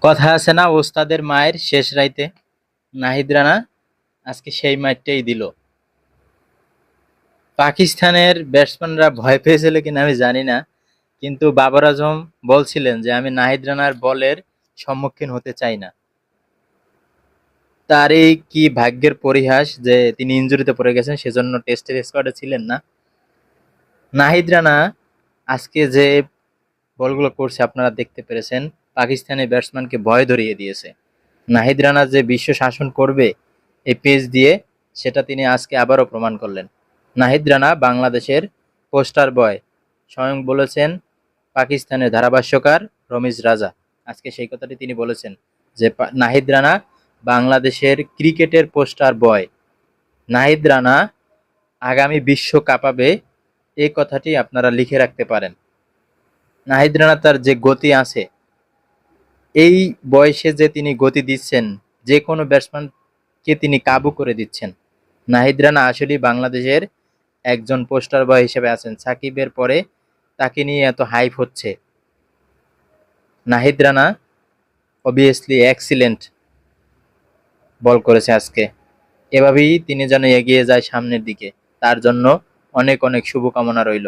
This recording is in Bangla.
কথা আছে না, ওস্তাদের মায়ের শেষ রাইতে? নাহিদ রানা আজকে সেই মাইরটাই দিল। পাকিস্তানের ব্যাটসম্যানরা ভয় পেয়েছিল কিনা আমি জানি না, কিন্তু বাবর আজম বলছিলেন যে আমি নাহিদ রানার বলের সম্মুখীন হতে চাই না। তার এই কি ভাগ্যের পরিহাস যে তিনি ইনজুরিতে পড়ে গেছেন, সেজন্য টেস্টের স্কোয়াডে ছিলেন না। নাহিদ রানা আজকে যে বলগুলো করছে আপনারা দেখতে পেরেছেন, পাকিস্তানি ব্যাটসম্যানকে ভয় ধরিয়ে দিয়েছে। নাহিদ রানা যে বিশ্ব শাসন করবে এই পেস দিয়ে, সেটা তিনি আজকে আবারও প্রমাণ করলেন। নাহিদ রানা বাংলাদেশের পোস্টার বয়, স্বয়ং বলেছেন পাকিস্তানের ধারাভাষ্যকার রমিজ রাজা। আজকে সেই কথাটি তিনি বলেছেন যে নাহিদ রানা বাংলাদেশের ক্রিকেটের পোস্টার বয়। নাহিদ রানা আগামী বিশ্ব কাঁপাবে, এই কথাটি আপনারা লিখে রাখতে পারেন। নাহিদ রানা তার যে গতি আছে, এই বয়সে যে তিনি গতি দিচ্ছেন, যে কোনো ব্যাটসম্যানকে তিনি কাবু করে দিচ্ছেন। নাহিদ রানা আসলেই বাংলাদেশের একজন পোস্টার বয় হিসেবে আছেন। সাকিবের পরে তাকে নিয়ে এত হাইপ হচ্ছে। নাহিদ রানা অবভিয়াসলি এক্সিলেন্ট বল করেছে আজকে। এভাবেই তিনি যেন এগিয়ে যায় সামনের দিকে, তার জন্য অনেক অনেক শুভকামনা রইল।